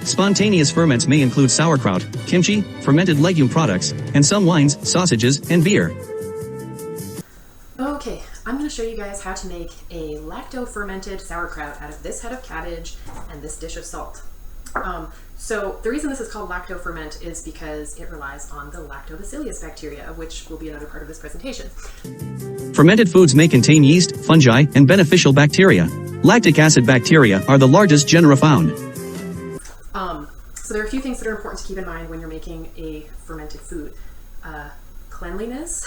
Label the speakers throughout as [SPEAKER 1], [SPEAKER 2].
[SPEAKER 1] Spontaneous ferments may include sauerkraut, kimchi, fermented legume products, and some wines, sausages, and beer.
[SPEAKER 2] Okay, I'm going to show you guys how to make a lacto-fermented sauerkraut out of this head of cabbage and this dish of salt. So the reason this is called lacto-ferment is because it relies on the lactobacillus bacteria, which will be another part of this presentation.
[SPEAKER 1] Fermented foods may contain yeast, fungi, and beneficial bacteria. Lactic acid bacteria are the largest genera found.
[SPEAKER 2] So there are a few things that are important to keep in mind when you're making a fermented food. Cleanliness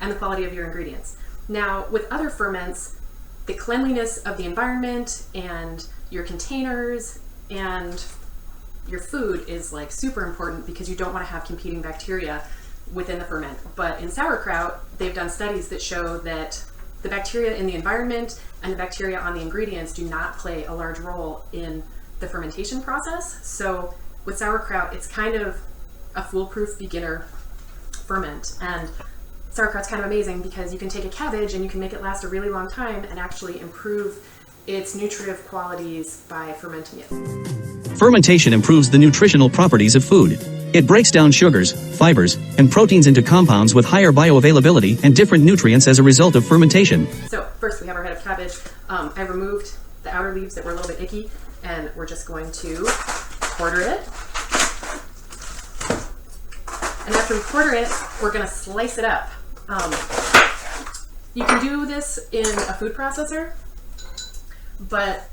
[SPEAKER 2] and the quality of your ingredients. Now, with other ferments, the cleanliness of the environment and your containers and your food is like super important because you don't want to have competing bacteria within the ferment. But in sauerkraut, they've done studies that show that the bacteria in the environment and the bacteria on the ingredients do not play a large role in the fermentation process. So with sauerkraut, it's kind of a foolproof beginner ferment. And sauerkraut's kind of amazing because you can take a cabbage and you can make it last a really long time and actually improve its nutritive qualities by fermenting it.
[SPEAKER 1] Fermentation improves the nutritional properties of food. It breaks down sugars, fibers, and proteins into compounds with higher bioavailability and different nutrients as a result of fermentation.
[SPEAKER 2] So first we have our head of cabbage. I removed the outer leaves that were a little bit icky, and we're just going to quarter it. And after we quarter it, we're going to slice it up. You can do this in a food processor, but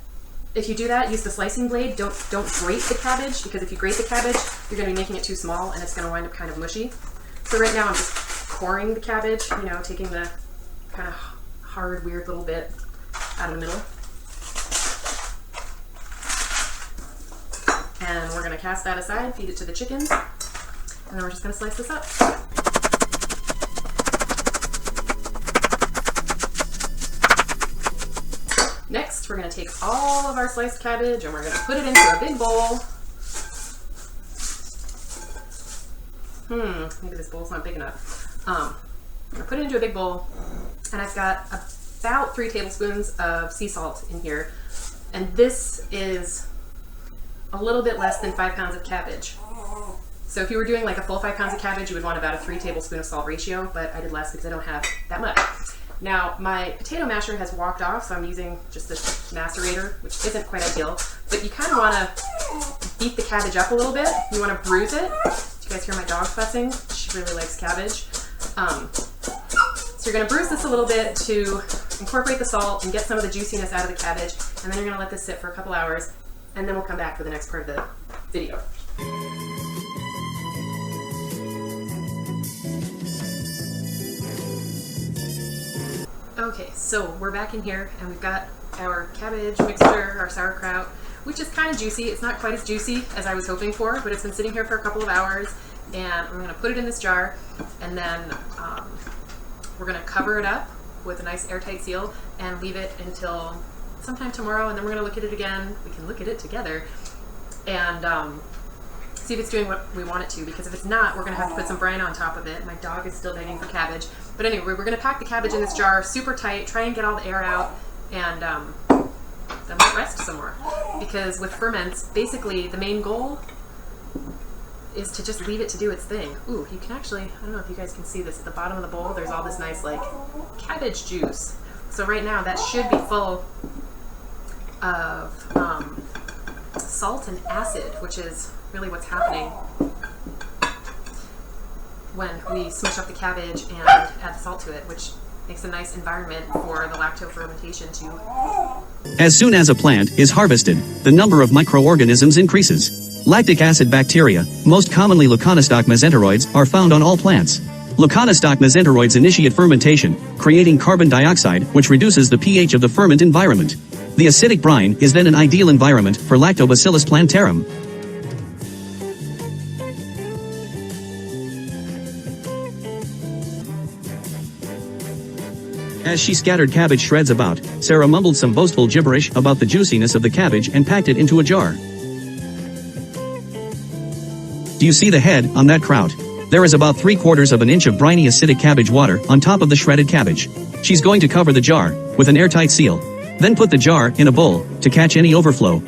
[SPEAKER 2] if you do that, use the slicing blade. Don't grate the cabbage, because if you grate the cabbage, you're going to be making it too small and it's going to wind up kind of mushy. So right now I'm just coring the cabbage, taking the kind of hard, weird little bit out of the middle. And we're going to cast that aside, feed it to the chickens, and then we're just going to slice this up. Next, we're going to take all of our sliced cabbage and we're going to put it into a big bowl. Maybe this bowl's not big enough. I'm going to put it into a big bowl, and I've got about 3 tablespoons of sea salt in here, and this is a little bit less than 5 pounds of cabbage. So if you were doing like a full 5 pounds of cabbage, you would want about a 3 tablespoon of salt ratio, but I did less because I don't have that much. Now, my potato masher has walked off, so I'm using just this macerator, which isn't quite ideal, but you kind of want to beat the cabbage up a little bit. You want to bruise it. Do you guys hear my dog fussing? She really likes cabbage. So you're going to bruise this a little bit to incorporate the salt and get some of the juiciness out of the cabbage, and then you're going to let this sit for a couple hours, and then we'll come back for the next part of the video. Okay, so we're back in here and we've got our cabbage mixture, our sauerkraut, which is kind of juicy. It's not quite as juicy as I was hoping for, but it's been sitting here for a couple of hours, and I'm going to put it in this jar, and then we're going to cover it up with a nice airtight seal and leave it until sometime tomorrow, and then we're going to look at it again. We can look at it together and see if it's doing what we want it to, because if it's not, we're going to have to put some brine on top of it. My dog is still begging for cabbage. But anyway, we're going to pack the cabbage in this jar super tight, try and get all the air out, and then let it rest some more. Because with ferments, basically the main goal is to just leave it to do its thing. Ooh, you can actually, I don't know if you guys can see this, at the bottom of the bowl there's all this nice like cabbage juice. So right now that should be full of salt and acid, which is really what's happening when we smush up the cabbage and add the salt to it, which makes a nice environment for the lacto-fermentation to...
[SPEAKER 1] As soon as a plant is harvested, the number of microorganisms increases. Lactic acid bacteria, most commonly Leuconostoc mesenteroids, are found on all plants. Leuconostoc mesenteroids initiate fermentation, creating carbon dioxide, which reduces the pH of the ferment environment. The acidic brine is then an ideal environment for Lactobacillus plantarum. As she scattered cabbage shreds about, Sarah mumbled some boastful gibberish about the juiciness of the cabbage and packed it into a jar. Do you see the head on that kraut? There is about 3/4 of an inch of briny acidic cabbage water on top of the shredded cabbage. She's going to cover the jar with an airtight seal. Then put the jar in a bowl to catch any overflow.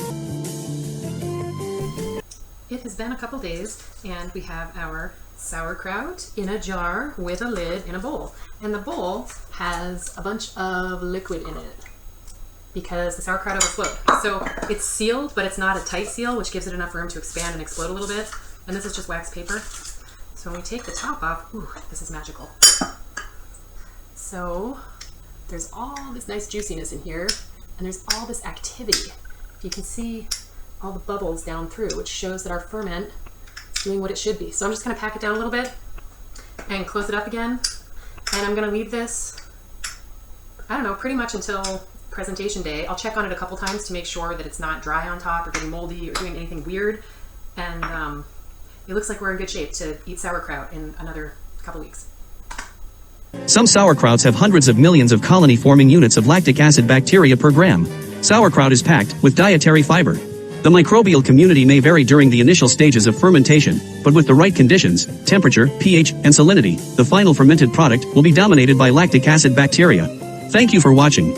[SPEAKER 2] been a couple days, and we have our sauerkraut in a jar with a lid in a bowl. And the bowl has a bunch of liquid in it because the sauerkraut overflowed. So it's sealed, but it's not a tight seal, which gives it enough room to expand and explode a little bit. And this is just wax paper. So when we take the top off, ooh, this is magical. So there's all this nice juiciness in here, and there's all this activity. You can see all the bubbles down through, which shows that our ferment is doing what it should be. So I'm just gonna pack it down a little bit and close it up again. And I'm gonna leave this, I don't know, pretty much until presentation day. I'll check on it a couple times to make sure that it's not dry on top or getting moldy or doing anything weird. And it looks like we're in good shape to eat sauerkraut in another couple weeks.
[SPEAKER 1] Some sauerkrauts have hundreds of millions of colony-forming units of lactic acid bacteria per gram. Sauerkraut is packed with dietary fiber. The microbial community may vary during the initial stages of fermentation, but with the right conditions, temperature, pH, and salinity, the final fermented product will be dominated by lactic acid bacteria. Thank you for watching.